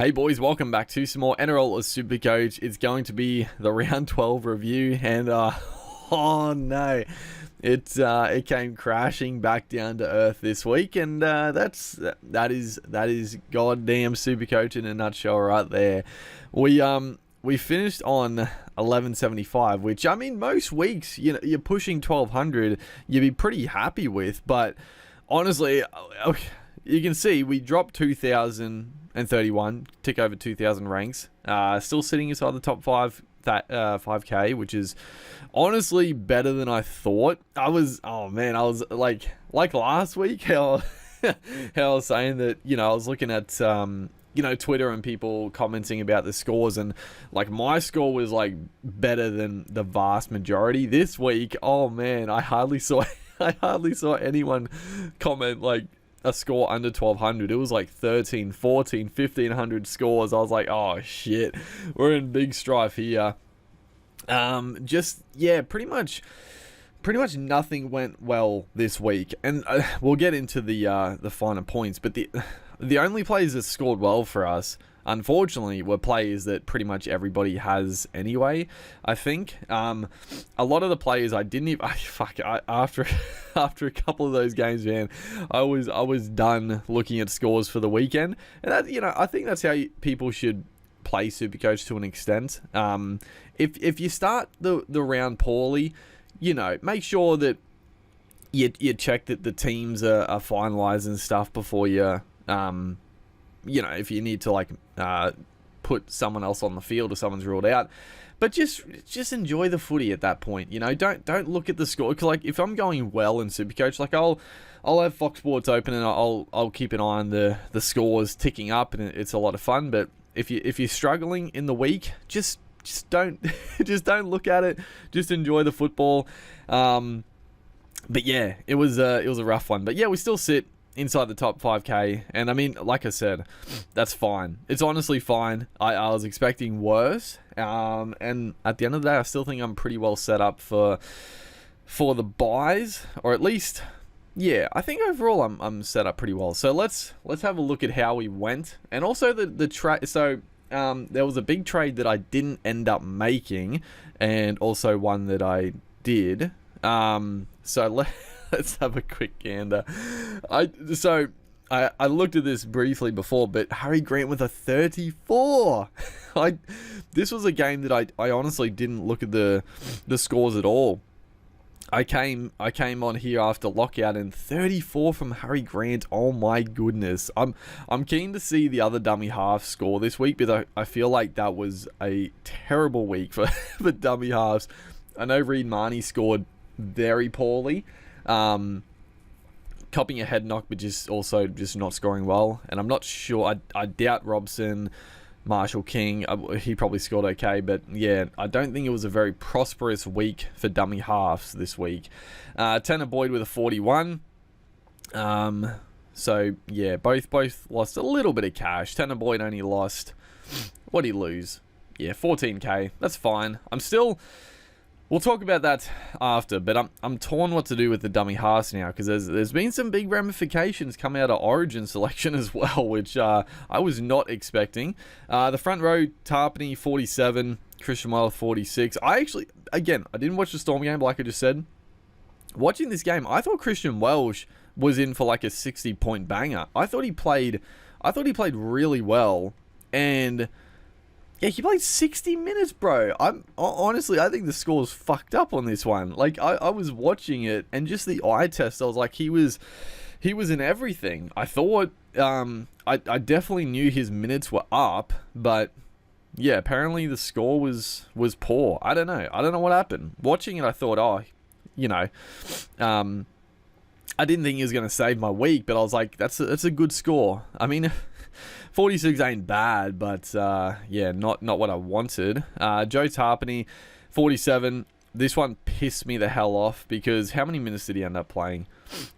Hey boys, welcome back to some more Nrl Supercoach. It's going to be the round 12 review, and oh no, it came crashing back down to earth this week, and that is goddamn Supercoach in a nutshell right there. We finished on 1175, which, I mean, most weeks, you know, you're pushing 1200, you'd be pretty happy with, but honestly, you can see we dropped 2,031, tick over 2,000 ranks, still sitting inside the top 5k, which is honestly better than I thought. I was like last week, how I was saying that, you know, I was looking at Twitter and people commenting about the scores, and like my score was like better than the vast majority. This week, oh man, I hardly saw anyone comment like a score under 1200. It was like 13, 14, 1500 scores. I was like, oh shit, we're in big strife here. Pretty much nothing went well this week, and we'll get into the finer points, but the only players that scored well for us, unfortunately, were players that pretty much everybody has anyway. I think a lot of the players I didn't even after a couple of those games, man, I was done looking at scores for the weekend, and that, you know, I think that's how people should play Supercoach to an extent. If you start the round poorly, you know, make sure that you check that the teams are finalized and stuff before you if you need to like put someone else on the field or someone's ruled out. But just enjoy the footy at that point. You know, don't look at the score. 'Cause like if I'm going well in Supercoach, like I'll have Fox Sports open and I'll keep an eye on the scores ticking up, and it's a lot of fun. But if you're struggling in the week, just don't don't look at it. Just enjoy the football. But yeah, it was a rough one. But yeah, we still sit inside the top 5k, and I mean, like I said, that's fine. It's honestly fine. I was expecting worse, and at the end of the day, I still think I'm pretty well set up for the buys, or at least, yeah, I think overall I'm set up pretty well. So let's have a look at how we went, and also the trade. So there was a big trade that I didn't end up making, and also one that I did. Let's have a quick gander. I looked at this briefly before, but Harry Grant with a 34. This was a game that I honestly didn't look at the scores at all. I came on here after lockout, and 34 from Harry Grant. Oh my goodness. I'm keen to see the other dummy half score this week, because I feel like that was a terrible week for the dummy halves. I know Reed Marnie scored very poorly, copying a head knock, but just not scoring well. And I'm not sure, I doubt Robson, Marshall King, he probably scored okay, but yeah, I don't think it was a very prosperous week for dummy halves this week. Tanner Boyd with a 41. So yeah, both lost a little bit of cash. Tanner Boyd only lost, what did he lose? Yeah, 14k. That's fine. We'll talk about that after, but I'm torn what to do with the dummy halves now, because there's been some big ramifications come out of Origin selection as well, which I was not expecting. The front row, Tarpany 47, Christian Welch 46. I didn't watch the Storm game, like I just said. Watching this game, I thought Christian Welch was in for like a 60-point banger. I thought he played really well, and yeah, he played 60 minutes, bro. Honestly, I think the score's fucked up on this one. Like, I was watching it, and just the eye test, I was like, he was in everything. I thought, I definitely knew his minutes were up, but yeah, apparently the score was poor. I don't know what happened. Watching it, I thought, I didn't think he was going to save my week, but I was like, that's a good score. I mean, 46 ain't bad, but yeah, not what I wanted. Joe Tarpany, 47. This one pissed me the hell off, because how many minutes did he end up playing?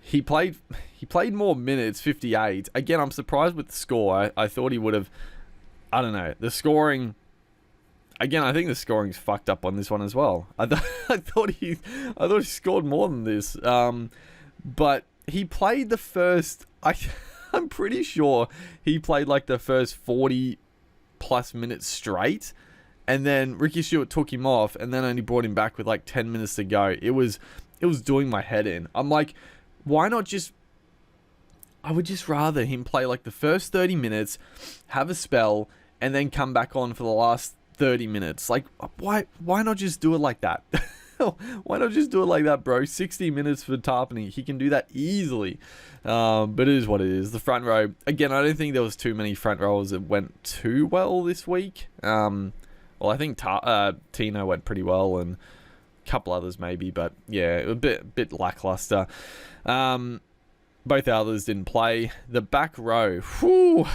He played more minutes, 58. Again, I'm surprised with the score. I thought he would have, I don't know, the scoring. Again, I think the scoring's fucked up on this one as well. I thought he scored more than this. But he played the first, I'm pretty sure he played like the first 40 plus minutes straight. And then Ricky Stewart took him off and then only brought him back with like 10 minutes to go. It was doing my head in. I'm like, why not just... I would just rather him play like the first 30 minutes, have a spell, and then come back on for the last 30 minutes. Like, why not just do it like that? Why not just do it like that, bro? 60 minutes for Tarpany. He can do that easily. But it is what it is. The front row, again, I don't think there was too many front rowers that went too well this week. Well, I think Tino went pretty well and a couple others maybe, but yeah, a bit lackluster. Both others didn't play. The back row, whew.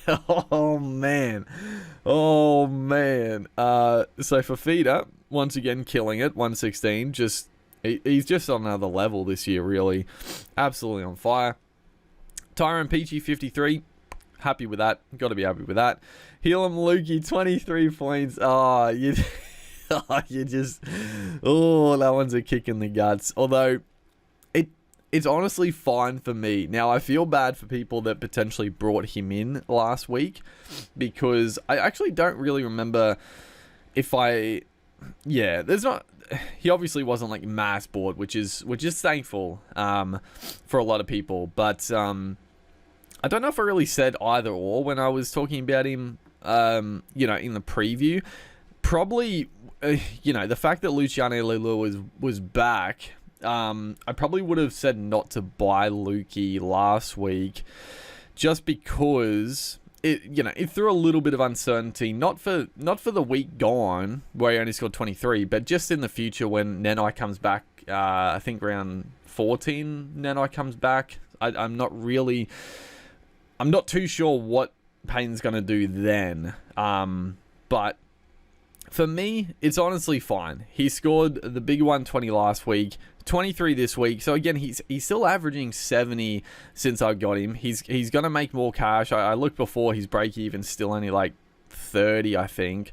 Oh man. So Fafita, once again killing it, 116. He's just on another level this year, really. Absolutely on fire. Tyrone Peachy, 53. Happy with that. Got to be happy with that. Helam Lukey, 23 points. Oh, that one's a kick in the guts. Although, it's honestly fine for me. Now, I feel bad for people that potentially brought him in last week because I actually don't really remember if he obviously wasn't like mass bought, which is thankful for a lot of people. But I don't know if I really said either or when I was talking about him, in the preview. Probably, the fact that Luciano Leilua was back. I probably would have said not to buy Lukey last week just because it threw a little bit of uncertainty, not for the week gone where he only scored 23, but just in the future when Nenai comes back. I think round 14 Nenai comes back. I'm not too sure what Payne's going to do then. But for me, it's honestly fine. He scored the big 120 last week, 23 this week. So again, he's still averaging 70 since I got him. He's going to make more cash. I looked before, his break even still only like 30, I think.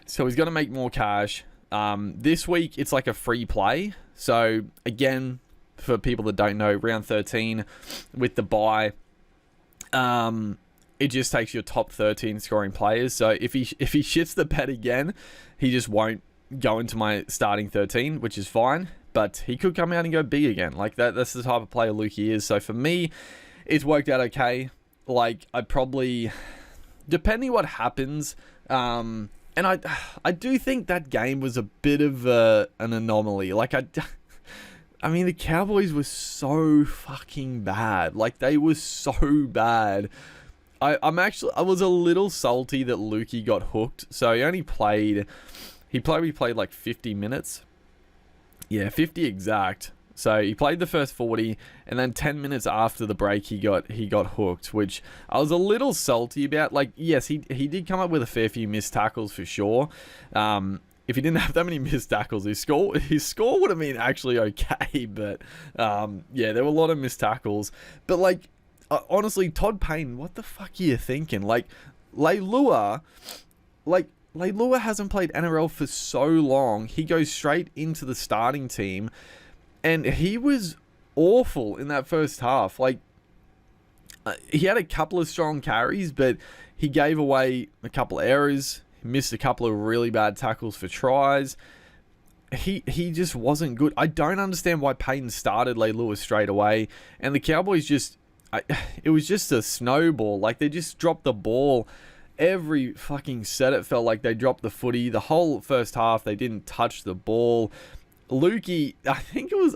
So he's going to make more cash. This week, it's like a free play. So again, for people that don't know, round 13 with the bye, it just takes your top 13 scoring players. So if he shits the bed again, he just won't go into my starting 13, which is fine. But he could come out and go big again. Like that's the type of player Lukey is. So for me, it's worked out okay. Like I probably, depending what happens, and I do think that game was a bit of an anomaly. Like I mean, the Cowboys were so fucking bad. Like they were so bad. I was a little salty that Lukey got hooked. So he probably played like 50 minutes. Yeah, 50 exact. So he played the first 40, and then 10 minutes after the break, he got hooked, which I was a little salty about. Like, yes, he did come up with a fair few missed tackles for sure. If he didn't have that many missed tackles, his score would have been actually okay. But yeah, there were a lot of missed tackles. But like, honestly, Todd Payne, what the fuck are you thinking? Like, Leilua hasn't played NRL for so long. He goes straight into the starting team, and he was awful in that first half. Like, he had a couple of strong carries, but he gave away a couple of errors. He missed a couple of really bad tackles for tries. He just wasn't good. I don't understand why Payton started Leilua straight away, and the Cowboys it was just a snowball. Like, they just dropped the ball every fucking set. It felt like they dropped the footy. The whole first half, they didn't touch the ball. Lukey, I think it was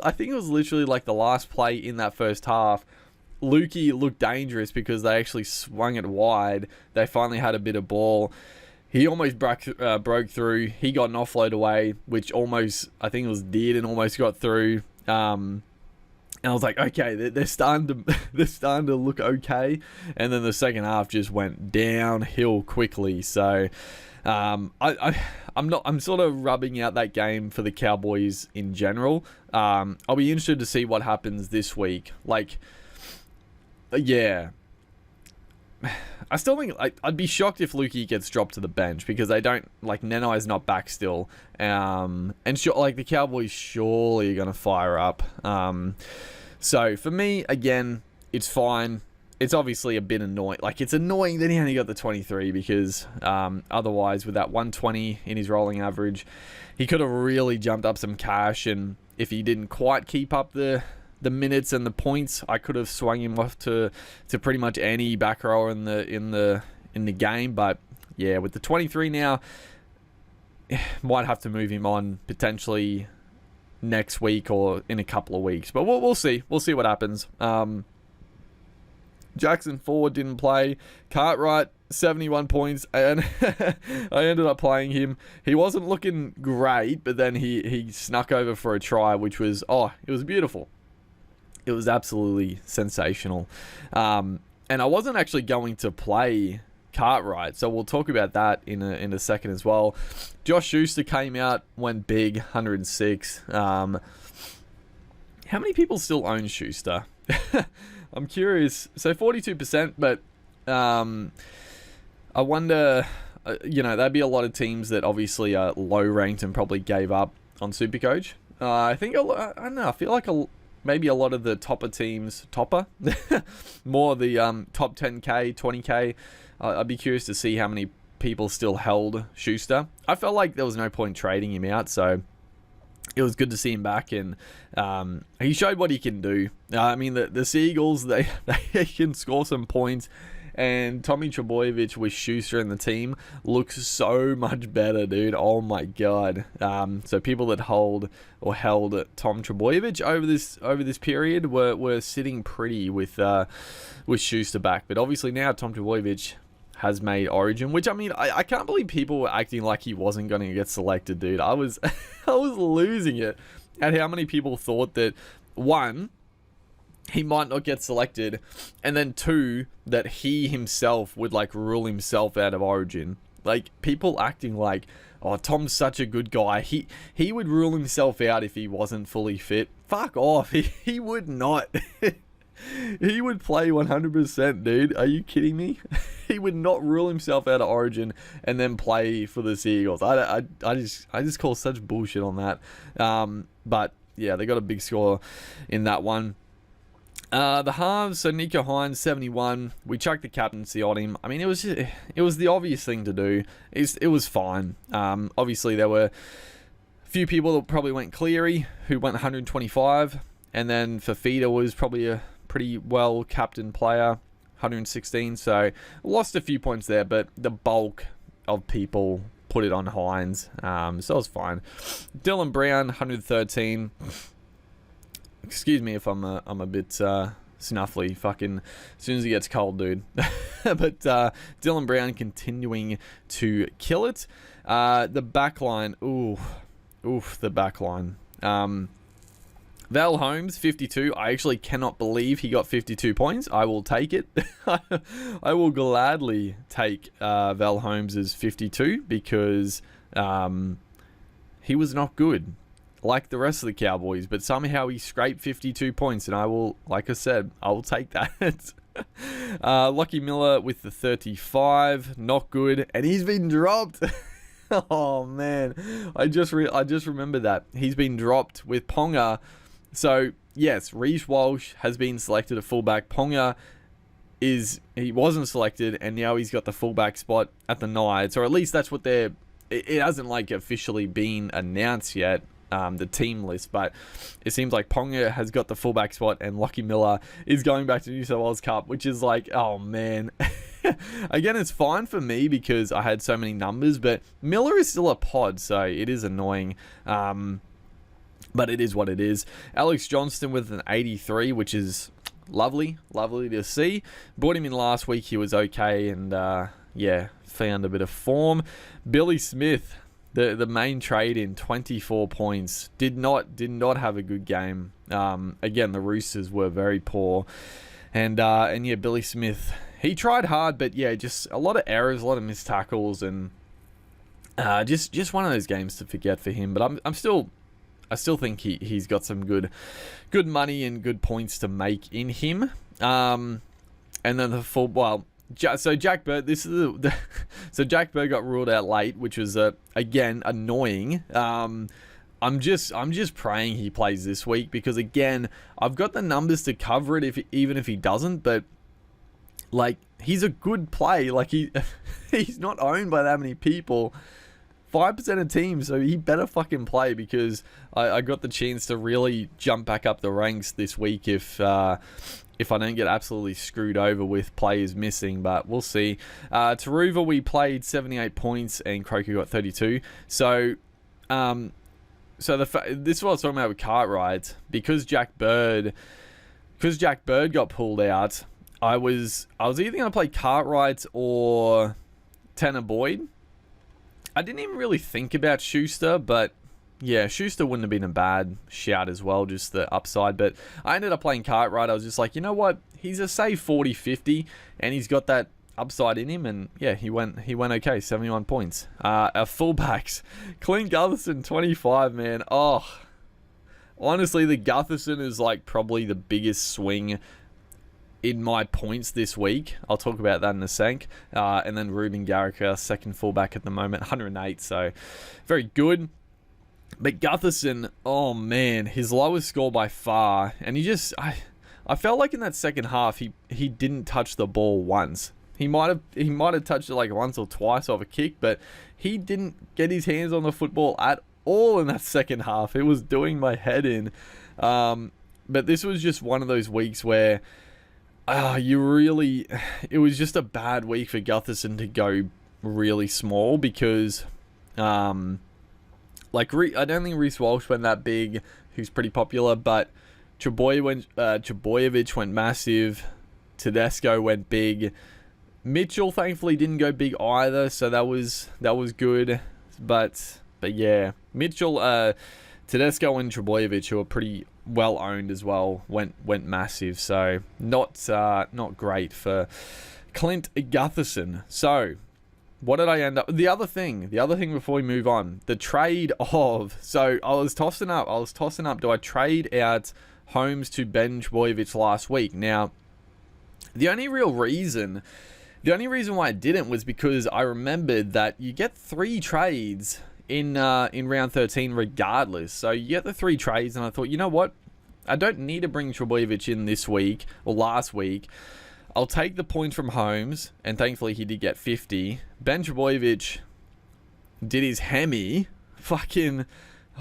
literally like the last play in that first half. Lukey looked dangerous because they actually swung it wide. They finally had a bit of ball. He almost broke through. He got an offload away, which almost, I think it was did and almost got through. And I was like, okay, they're starting to look okay. And then the second half just went downhill quickly. So I'm sort of rubbing out that game for the Cowboys in general. I'll be interested to see what happens this week. Like, yeah. I still think I'd be shocked if Lukey gets dropped to the bench because they don't, like, Nenai's not back still. And the Cowboys surely are going to fire up. So for me, again, it's fine. it's obviously a bit annoying. Like, it's annoying that he only got the 23 because otherwise, with that 120 in his rolling average, he could have really jumped up some cash. And if he didn't quite keep up the minutes and the points, I could have swung him off to pretty much any back rower in the game. But yeah, with the 23 now, might have to move him on potentially next week or in a couple of weeks. But we'll see. We'll see what happens. Jackson Ford didn't play. Cartwright, 71 points, and I ended up playing him. He wasn't looking great, but then he snuck over for a try, which was, it was beautiful. It was absolutely sensational. And I wasn't actually going to play Cartwright, so we'll talk about that in a second as well. Josh Schuster came out, went big, 106. How many people still own Schuster? I'm curious. So 42%, but I wonder, there'd be a lot of teams that obviously are low ranked and probably gave up on Supercoach. I think, I don't know, I feel like maybe a lot of the topper teams, more the top 10K, 20K, I'd be curious to see how many people still held Schuster. I felt like there was no point trading him out, so it was good to see him back, and he showed what he can do. I mean, the Seagulls, they can score some points, and Tommy Trbojevic with Schuster in the team looks so much better, dude. Oh my god. So people that held Tom Trbojevic over this period were sitting pretty with Schuster back, but obviously now Tom Trbojevic has made Origin, which, I mean, I can't believe people were acting like he wasn't going to get selected, dude. I was losing it at how many people thought that, one, he might not get selected, and then two, that he himself would, like, rule himself out of Origin. Like, people acting like, oh, Tom's such a good guy. He would rule himself out if he wasn't fully fit. Fuck off. He would not. He would play 100%, dude. Are you kidding me? He would not rule himself out of Origin and then play for the Seagulls. I just call such bullshit on that. But yeah, they got a big score in that one. The halves, so Nico Hines, 71. We chucked the captaincy on him. I mean, it was the obvious thing to do. It was fine. Obviously, there were a few people that probably went Cleary, who went 125. And then Fafita was probably a pretty well captain player, 116. So lost a few points there, but the bulk of people put it on Hines. So it was fine. Dylan Brown, 113. Excuse me if I'm a bit snuffly. Fucking as soon as it gets cold, dude. But Dylan Brown continuing to kill it. The backline, the backline. Val Holmes, 52. I actually cannot believe he got 52 points. I will take it. I will gladly take Val Holmes' 52 because he was not good like the rest of the Cowboys, but somehow he scraped 52 points, and I will, like I said, I will take that. Lockie Miller with the 35, not good, and he's been dropped. Oh man, I just remembered that he's been dropped with Ponga. So yes, Reece Walsh has been selected at fullback. Ponga he wasn't selected, and now he's got the fullback spot at the Knights, or at least that's what it hasn't like officially been announced yet, the team list, but it seems like Ponga has got the fullback spot and Lockie Miller is going back to New South Wales Cup, which is like, oh man. Again, it's fine for me because I had so many numbers, but Miller is still a pod, so it is annoying. But it is what it is. Alex Johnston with an 83, which is lovely to see. Brought him in last week. He was okay, and found a bit of form. Billy Smith, the main trade in, 24 points. Did not have a good game. Again, the Roosters were very poor, and Billy Smith, he tried hard, but yeah, just a lot of errors, a lot of missed tackles, and just one of those games to forget for him. But I still think he's got some good money and good points to make in him. And then so Jack Bird, so Jack Bird got ruled out late, which was again annoying. I'm just praying he plays this week because again, I've got the numbers to cover it even if he doesn't, but like, he's a good play. Like, he's not owned by that many people. 5% of teams, so he better fucking play, because I got the chance to really jump back up the ranks this week if I don't get absolutely screwed over with players missing, but we'll see. Taruva, we played 78 points and Croker got 32. So this is what I was talking about with Cartwright. Because Jack Bird got pulled out, I was either going to play Cartwright or Tanner Boyd. I didn't even really think about Schuster, but yeah, Schuster wouldn't have been a bad shout as well, just the upside. But I ended up playing Cartwright. I was just like, you know what? He's a save 40-50, and he's got that upside in him. And yeah, he went okay, 71 points. Our fullbacks, Clint Gutherson, 25, man. Oh, honestly, the Gutherson is like probably the biggest swing in my points this week. I'll talk about that in a sec. And then Ruben Garrick, our second fullback at the moment, 108. So very good. But Gutherson, oh man, his lowest score by far. And I felt like in that second half, he didn't touch the ball once. He might have touched it like once or twice off a kick, but he didn't get his hands on the football at all in that second half. It was doing my head in. But this was just one of those weeks where it was just a bad week for Gutherson to go really small, because I don't think Reece Walsh went that big, who's pretty popular, but Trebojevic went massive, Tedesco went big, Mitchell thankfully didn't go big either, so that was good, but yeah, Mitchell, Tedesco and Trebojevic, who are pretty well owned as well, went massive. So not great for Clint Gutherson. So what did I end up? The other thing before we move on, the trade of. So I was tossing up. Do I trade out Holmes to Ben Trebojevic last week? Now, the only reason why I didn't was because I remembered that you get 3 trades in round 13 regardless. So you get the 3 trades, and I thought, you know what? I don't need to bring Trebojevic in this week or last week. I'll take the points from Holmes, and thankfully he did get 50. Ben Trebojevic did his hemi. Fucking,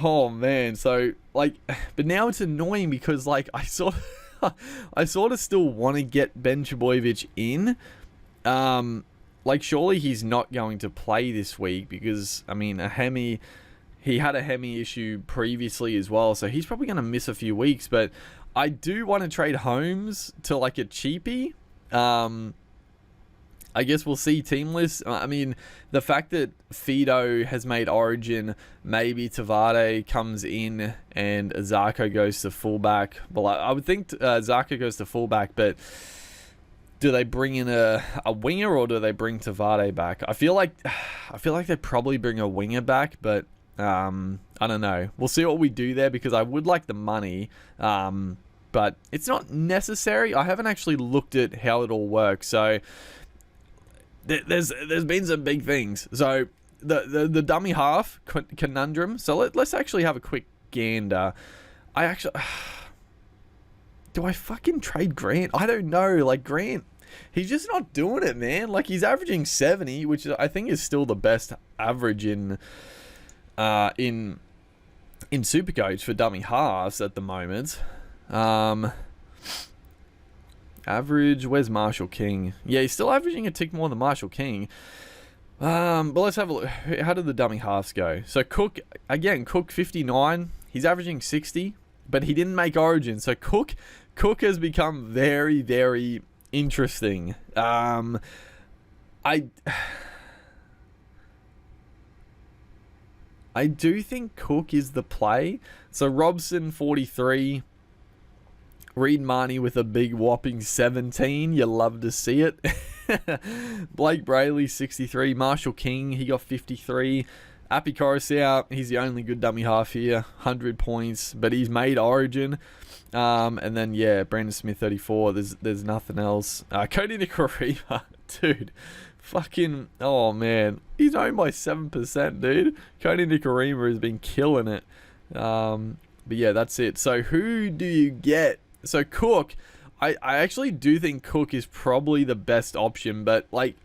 oh man. So, like, but now it's annoying because, like, I sort of still want to get Ben Trebojevic in. Like, surely he's not going to play this week because, I mean, he had a hemi issue previously as well, so he's probably going to miss a few weeks, but I do want to trade Holmes to, like, a cheapie. I guess we'll see team list. I mean, the fact that Fido has made Origin, maybe Tavade comes in and Zarko goes to fullback. Well, I would think Zarko goes to fullback, but do they bring in a winger, or do they bring Tavade back? I feel like they probably bring a winger back, but I don't know. We'll see what we do there, because I would like the money, but it's not necessary. I haven't actually looked at how it all works, so there's been some big things. So the dummy half conundrum. So let's actually have a quick gander. Do I fucking trade Grant? I don't know. Like, Grant, he's just not doing it, man. Like, he's averaging 70, which I think is still the best average in Supercoach for dummy halves at the moment. Average, where's Marshall King? Yeah, he's still averaging a tick more than Marshall King. But let's have a look. How did the dummy halves go? So Cook 59. He's averaging 60, but he didn't make Origin. So Cook has become very, very interesting. I do think Cook is the play. So Robson, 43. Reed Marnie with a big whopping 17. You love to see it. Blake Brayley, 63. Marshall King, he got 53. Appy Coruscant, he's the only good dummy half here. 100 points, but he's made Origin. And then, yeah, Brandon Smith, 34. There's nothing else. Cody Nikorima, dude. Fucking, oh man. He's owned by 7%, dude. Cody Nikorima has been killing it. But yeah, that's it. So who do you get? So Cook, I actually do think Cook is probably the best option, but like,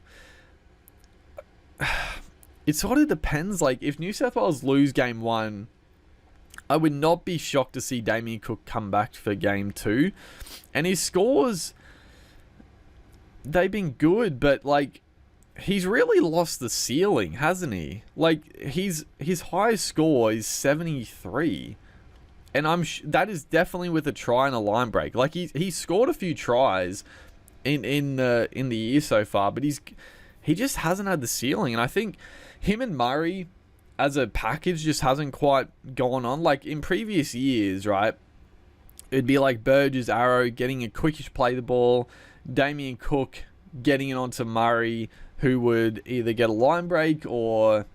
it sort of depends. Like, if New South Wales lose game 1, I would not be shocked to see Damien Cook come back for game 2. And his scores, they've been good, but like, he's really lost the ceiling, hasn't he? Like, his highest score is 73. And that is definitely with a try and a line break. Like, he scored a few tries in the year so far, but he just hasn't had the ceiling. And I think him and Murray as a package just hasn't quite gone on. Like, in previous years, right, it'd be like Burgess, Arrow getting a quickish play the ball, Damien Cook getting it onto Murray, who would either get a line break or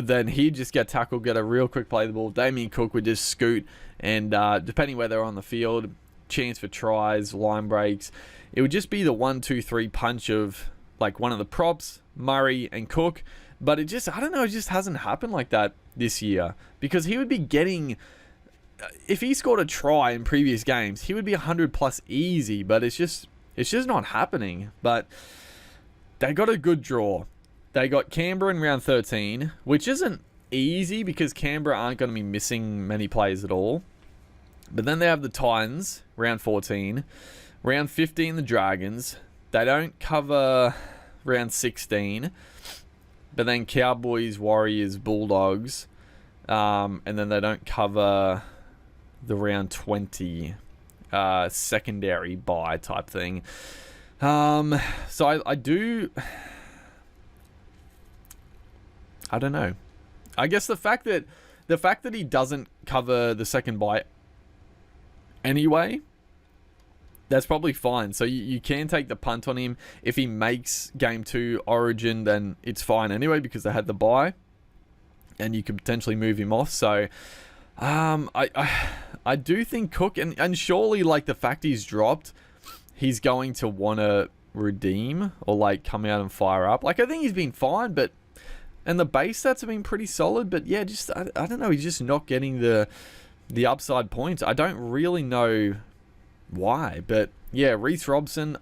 then he'd just get tackled, get a real quick play the ball. Damien Cook would just scoot, and depending where they're on the field, chance for tries, line breaks. It would just be the 1-2-3 punch of like one of the props, Murray and Cook. But it just, I don't know, it just hasn't happened like that this year, because he would be getting, if he scored a try in previous games, he would be 100 plus easy, but it's just not happening. But they got a good draw. They got Canberra in round 13, which isn't easy because Canberra aren't going to be missing many players at all. But then they have the Titans, round 14. Round 15, the Dragons. They don't cover round 16. But then Cowboys, Warriors, Bulldogs. And then they don't cover the round 20 secondary bye type thing. So I do... I don't know. I guess the fact that he doesn't cover the second bye anyway, that's probably fine. So you can take the punt on him. If he makes game 2 Origin, then it's fine anyway because they had the bye, and you could potentially move him off. So I do think Cook, and surely like the fact he's dropped, he's going to want to redeem or like come out and fire up. Like, I think he's been fine, but and the base stats have been pretty solid, but yeah, just I don't know, he's just not getting the upside points. I don't really know why, but yeah, Reece Robson,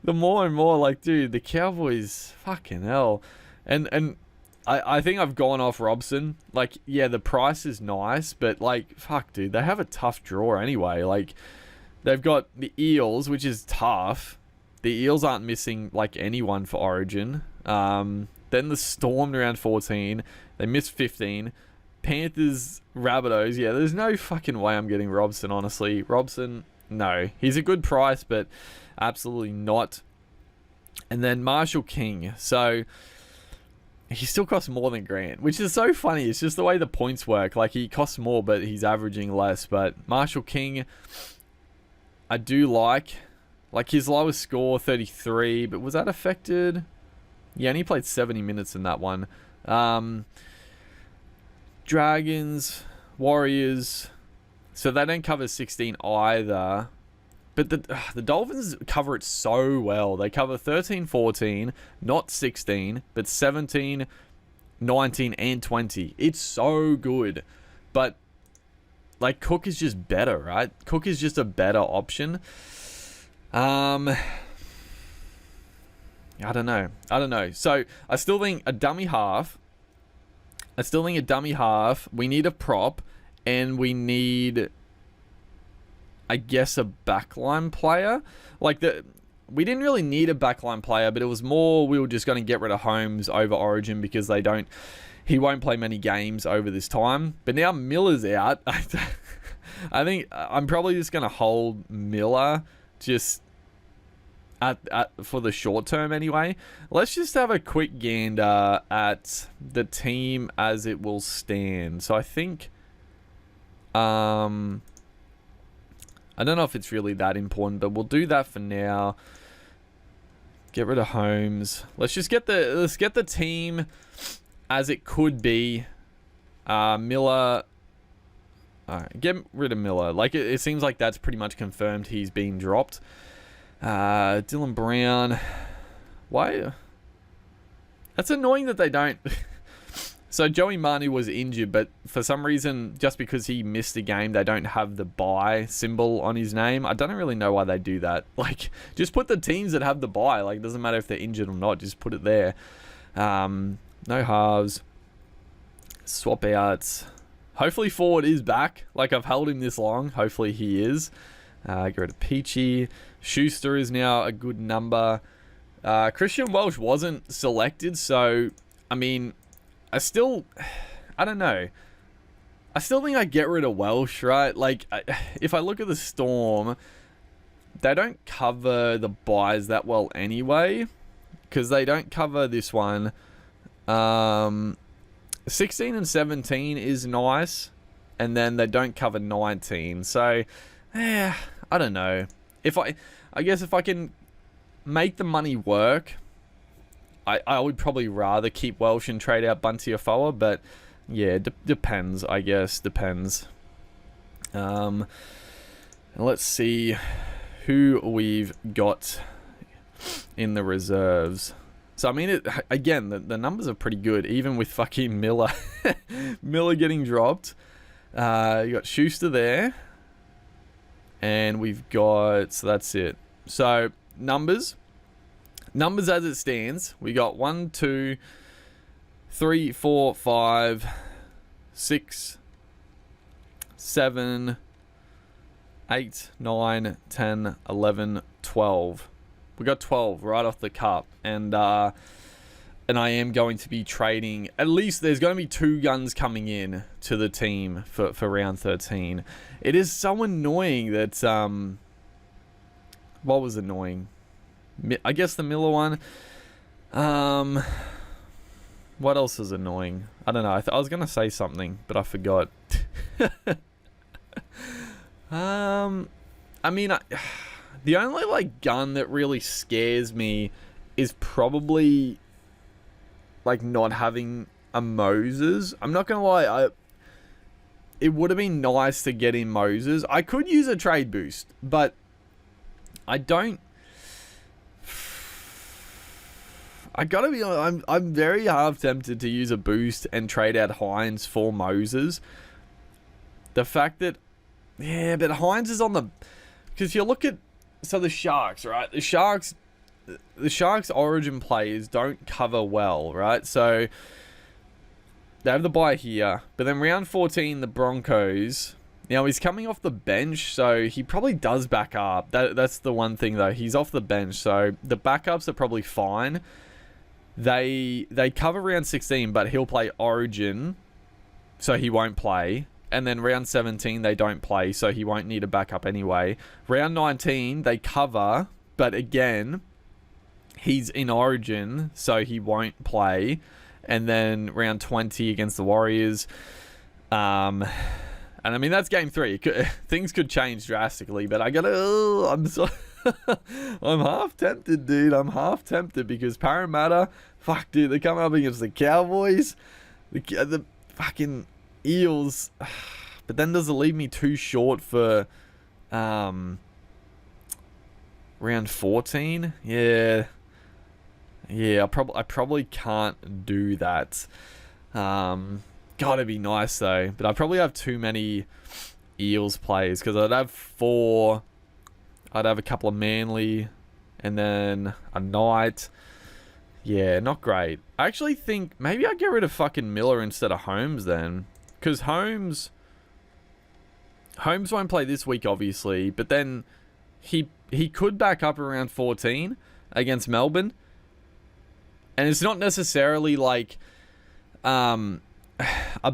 the more and more, like, dude, the Cowboys, fucking hell. And I think I've gone off Robson. Like, yeah, the price is nice, but like, fuck, dude, they have a tough draw anyway. Like, they've got the Eels, which is tough. The Eels aren't missing like anyone for Origin. Then the Storm around 14. They missed 15. Panthers, Rabbitohs. Yeah, there's no fucking way I'm getting Robson, honestly. Robson, no. He's a good price, but absolutely not. And then Marshall King. So he still costs more than Grant, which is so funny. It's just the way the points work. Like, he costs more, but he's averaging less. But Marshall King, I do like his lowest score, 33. But was that affected? Yeah, and he played 70 minutes in that one. Dragons, Warriors. So they don't cover 16 either. But the Dolphins cover it so well. They cover 13, 14, not 16, but 17, 19, and 20. It's so good. But, like, Cook is just better, right? Cook is just a better option. I don't know. So I still think a dummy half. We need a prop, and we need, I guess, a backline player. Like, we didn't really need a backline player, but it was more we were just going to get rid of Holmes over Origin because he won't play many games over this time. But now Miller's out. I think I'm probably just going to hold Miller just for the short term anyway. Let's just have a quick gander at the team as it will stand. So I think I don't know if it's really that important, but we'll do that for now. Get rid of Holmes. Let's get the team as it could be. Miller. Alright, get rid of Miller. Like, it seems like that's pretty much confirmed he's been dropped. Dylan Brown. Why? That's annoying that they don't. So Joey Manu was injured, but for some reason, just because he missed a game, they don't have the bye symbol on his name. I don't really know why they do that. Like, just put the teams that have the bye. Like, it doesn't matter if they're injured or not. Just put it there. No halves. Swap outs. Hopefully Ford is back. Like, I've held him this long. Hopefully he is. Get rid of Peachy. Schuster is now a good number. Christian Welsh wasn't selected, so, I mean, I don't know. I still think I get rid of Welsh, right? Like, if I look at the Storm, they don't cover the buys that well anyway, because they don't cover this one. 16 and 17 is nice, and then they don't cover 19. So, I don't know. I guess if I can make the money work, I would probably rather keep Welsh and trade out Bunty Afoa, but yeah, depends, I guess. Depends. Let's see who we've got in the reserves. So, I mean, again, the numbers are pretty good, even with fucking Miller. Miller getting dropped. You got Schuster there. And we've got... So, that's it. So, numbers as it stands, we got 1, 2, 3, 4, 5, 6, 7, 8, 9, 10, 11, 12. We got 12 right off the cup, and I am going to be trading. At least there's going to be 2 guns coming in to the team for round 13. It is so annoying that what was annoying? I guess the Miller one. What else is annoying? I don't know. I was gonna say something, but I forgot. I mean, the only like gun that really scares me is probably like not having a Moses. I'm not gonna lie. It would have been nice to get in Moses. I could use a trade boost, but I don't. I gotta be honest, I'm very half tempted to use a boost and trade out Hines for Moses. The fact that, yeah, but Hines is on the, because you look at, so the Sharks, right? The Sharks origin players don't cover well, right? So they have the bye here, but then round 14, the Broncos. Now he's coming off the bench, so he probably does back up. That's the one thing though. He's off the bench, so the backups are probably fine. They cover round 16, but he'll play Origin, so he won't play. And then round 17, they don't play, so he won't need a backup anyway. Round 19, they cover, but again, he's in Origin, so he won't play. And then round 20 against the Warriors. And I mean, that's game 3. Things could change drastically, but I gotta... I'm half tempted, dude. I'm half tempted because Parramatta, fuck, dude, they're coming up against the Cowboys, the fucking Eels. But then does it leave me too short for round 14? Yeah, I probably can't do that. Gotta be nice though, but I probably have too many Eels players because I'd have 4. I'd have a couple of Manly, and then a Knight. Yeah, not great. I actually think maybe I'd get rid of fucking Miller instead of Holmes then. Because Holmes won't play this week, obviously. But then he could back up around 14 against Melbourne. And it's not necessarily like a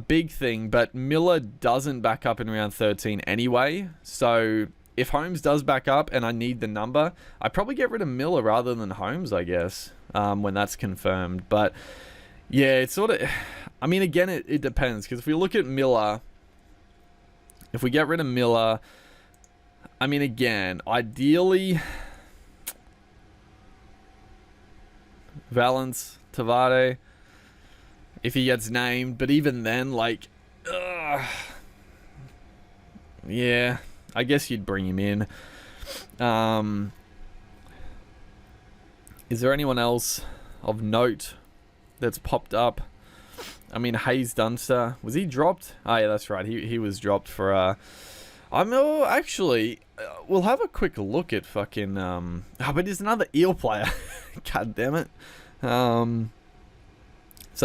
big thing, but Miller doesn't back up in round 13 anyway. So if Holmes does back up and I need the number, I'd probably get rid of Miller rather than Holmes, I guess, when that's confirmed. But yeah, it's sort of... I mean, again, it depends. Because if we look at Miller, if we get rid of Miller, I mean, again, ideally, Valence, Tavare, if he gets named. But even then, like, yeah, I guess you'd bring him in. Is there anyone else of note that's popped up? I mean, Hayes Dunster, was he dropped? Oh yeah, that's right. He was dropped for actually, we'll have a quick look at fucking but there's another Eel player. God damn it. So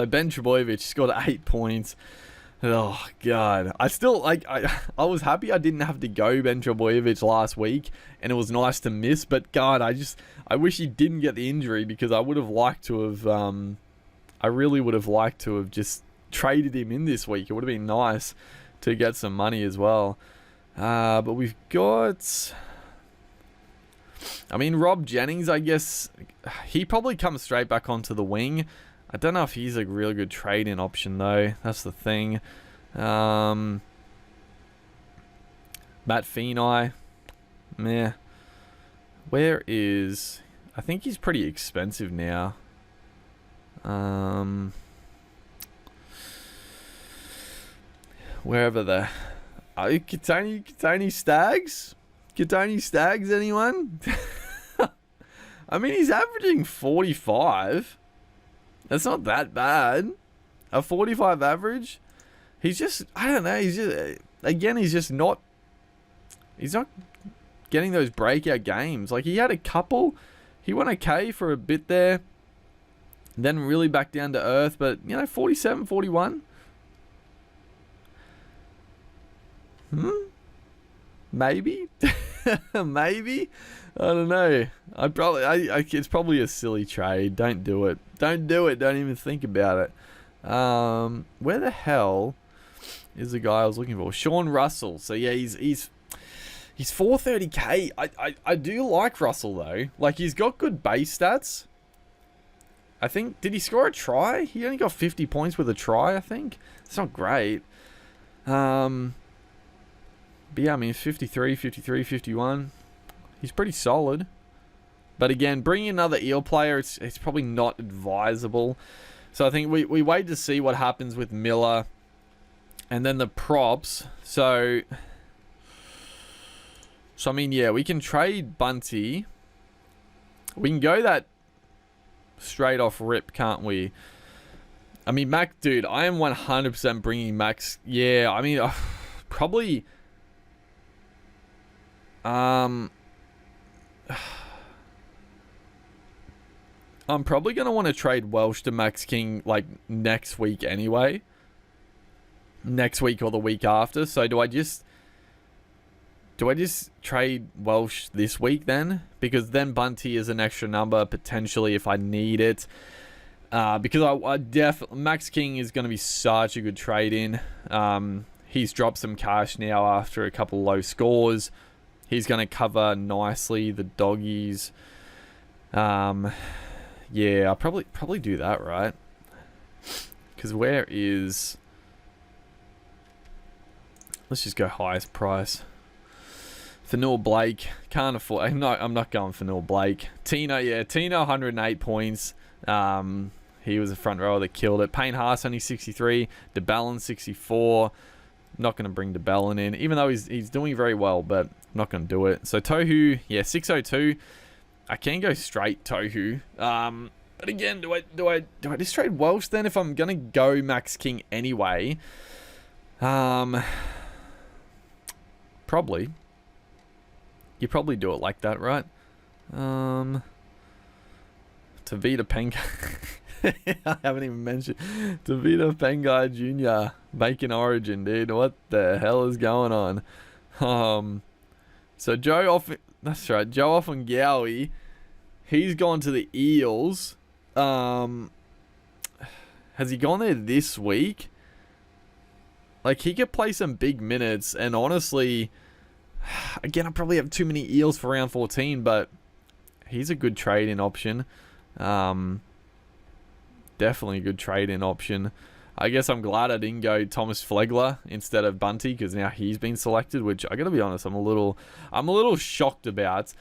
Ben Trebojevic scored 8 points. Oh god, I still I was happy I didn't have to go Ben Trebojevic last week, and it was nice to miss. But god, I wish he didn't get the injury, because I would have liked to have I really would have liked to have just traded him in this week. It would have been nice to get some money as well. But we've got, I mean, Rob Jennings, I guess he probably comes straight back onto the wing. I don't know if he's a real good trade-in option, though. That's the thing. Matt Feeney, meh. Where is... I think he's pretty expensive now. Wherever the... Katoni Stags? Katoni Stags, anyone? I mean, he's averaging 45. That's not that bad. A 45 average. He's just, I don't know, he's just, again, he's not getting those breakout games. Like, he had a couple. He went okay for a bit there. Then really back down to earth. But, 47, 41. Maybe? Maybe? I don't know. It's probably a silly trade. Don't do it. Don't do it. Don't even think about it. Where the hell is the guy I was looking for? Sean Russell. So yeah, he's 430k. I do like Russell though. Like, he's got good base stats. I think, did he score a try? He only got 50 points with a try, I think. It's not great. But yeah, I mean, 53, 53, 51. He's pretty solid. But again, bringing another Eel player, it's probably not advisable. So I think we wait to see what happens with Miller. And then the props. So I mean, yeah, we can trade Bunty. We can go that straight off rip, can't we? I mean, Mac, dude, I am 100% bringing Max. Yeah, I mean, probably... I'm probably going to want to trade Welsh to Max King, like, next week anyway. Next week or the week after. So do I just trade Welsh this week then? Because then Bunty is an extra number, potentially, if I need it. Because I definitely... Max King is going to be such a good trade-in. He's dropped some cash now after a couple low scores. He's going to cover nicely the doggies. Yeah, I'll probably do that, right? Because where is... Let's just go highest price. Fanil Blake. Can't afford... I'm not going Fanil Blake. Tino, yeah. Tino, 108 points. He was a front rower that killed it. Payne Haas, only 63. DeBellin, 64. Not going to bring DeBellin in, even though he's doing very well, but I'm not going to do it. So Tohu, yeah, 602. I can go straight Tohu. But again, do I just trade Welsh then if I'm going to go Max King anyway? Probably. You probably do it like that, right? Tavita Penga. I haven't even mentioned Tavita Pengai Jr. making Origin, dude. What the hell is going on? So that's right, Joe Offengowie, he's gone to the Eels. Has he gone there this week? Like, he could play some big minutes, and honestly, again, I probably have too many Eels for round 14, but he's a good trade-in option. Definitely a good trade-in option. I guess I'm glad I didn't go Thomas Flegler instead of Bunty, because now he's been selected, which I gotta be honest, I'm a little shocked about.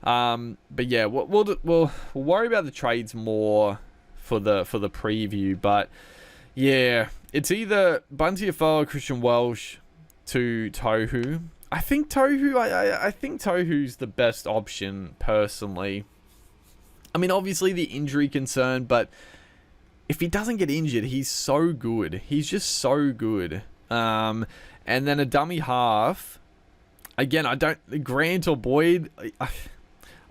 But yeah, we'll worry about the trades more for the preview. But yeah, it's either Bunty Afoa or Christian Welsh to Tohu. I think Tohu's the best option personally. I mean, obviously the injury concern, but if he doesn't get injured, he's so good. He's just so good. And then a dummy half. Again, Grant or Boyd,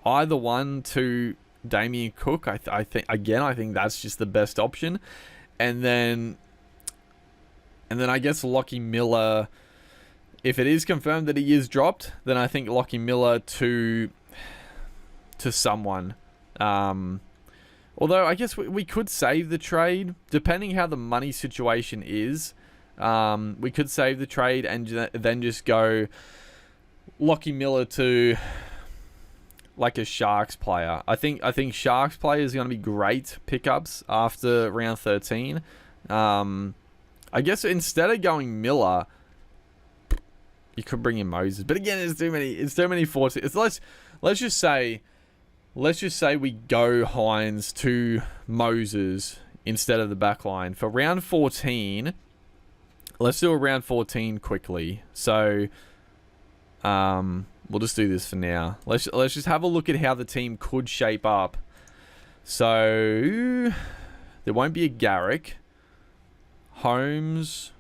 either one to Damien Cook. I think that's just the best option. And then I guess Lockie Miller. If it is confirmed that he is dropped, then I think Lockie Miller to someone. Although I guess we could save the trade, depending how the money situation is. We could save the trade and then just go Lockie Miller to like a Sharks player. I think Sharks player is going to be great pickups after round 13. I guess instead of going Miller, you could bring in Moses, but again, it's too many 14. Let's just say we go Hines to Moses instead of the backline for round 14. Let's do a round 14 quickly. So, we'll just do this for now. Let's just have a look at how the team could shape up. So, there won't be a Garrick, Holmes,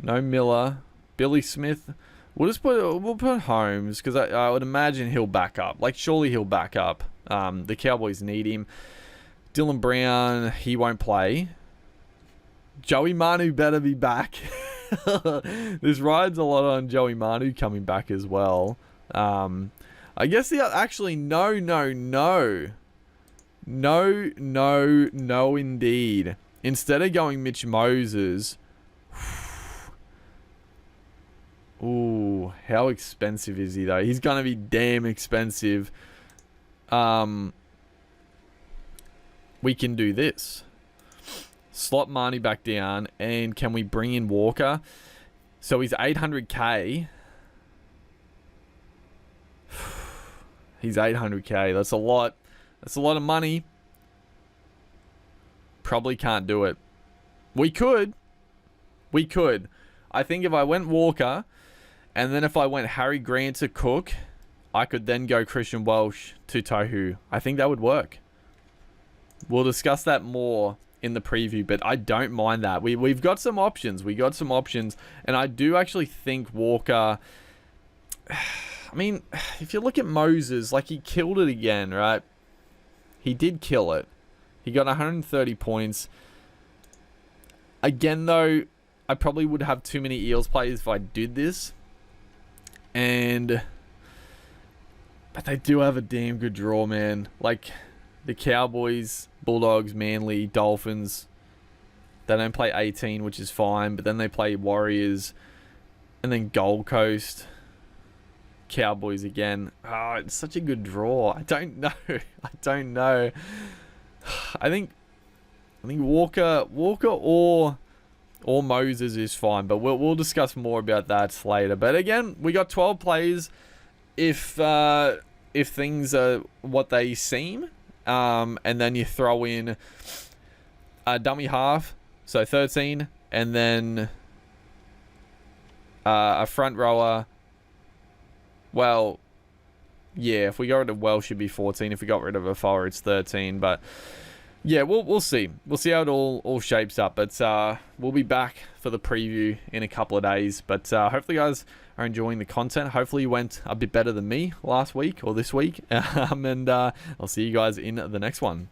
no Miller. Billy Smith, we'll put Holmes because I would imagine he'll back up. Like surely he'll back up. The Cowboys need him. Dylan Brown, he won't play. Joey Manu better be back. This rides a lot on Joey Manu coming back as well. I guess actually no indeed. Instead of going Mitch Moses. Ooh, how expensive is he though? He's gonna be damn expensive. We can do this. Slot Marnie back down, and can we bring in Walker? So he's 800k. He's 800k. That's a lot. That's a lot of money. Probably can't do it. We could. I think if I went Walker, and then if I went Harry Grant to Cook, I could then go Christian Welsh to Tohu. I think that would work. We'll discuss that more in the preview, but I don't mind that. We've got some options. And I do actually think Walker... I mean, if you look at Moses, like he killed it again, right? He did kill it. He got 130 points. Again, though, I probably would have too many Eels players if I did this. But they do have a damn good draw, man. Like, the Cowboys, Bulldogs, Manly, Dolphins. They don't play 18, which is fine. But then they play Warriors. And then Gold Coast. Cowboys again. Oh, it's such a good draw. I don't know. I think Walker or Moses is fine, but we'll discuss more about that later. But again, we got 12 players. If things are what they seem, and then you throw in a dummy half, so 13, and then a front rower. Well, yeah, if we got rid of Welsh, should be 14. If we got rid of a forward, it's 13. But yeah, we'll see. We'll see how it all shapes up. But we'll be back for the preview in a couple of days. But hopefully you guys are enjoying the content. Hopefully you went a bit better than me last week or this week. And I'll see you guys in the next one.